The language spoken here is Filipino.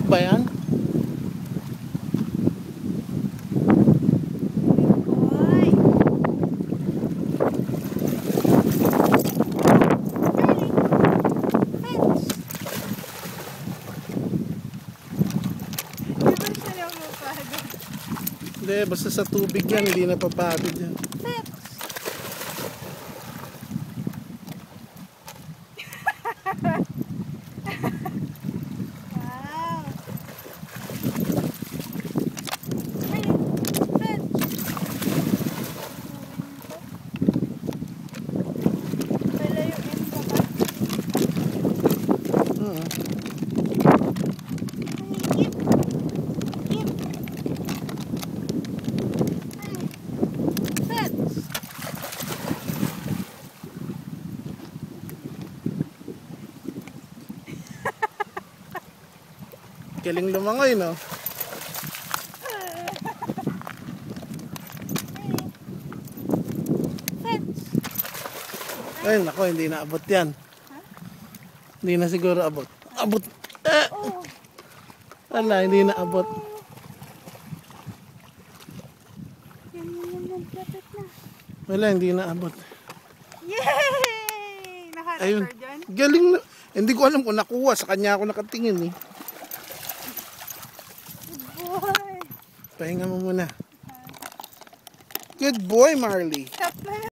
ba yan? Hoy! Di ba siya yung mapagod? Hindi, basta sa tubig yan, hindi napapagod yan. Wow! Malayo yung baba. Galing lumangoy, no? Ay, nako, hindi na abot yan. Hindi na siguro abot. Abot! Wala, hindi na abot. Wala, hindi na abot. Yay! Ayun, Naka-record dyan? galing na. Hindi ko alam kung nakuha. Sa kanya ako nakatingin, eh. Good boy! Pahinga mo muna. Good boy, Marley. Stop na.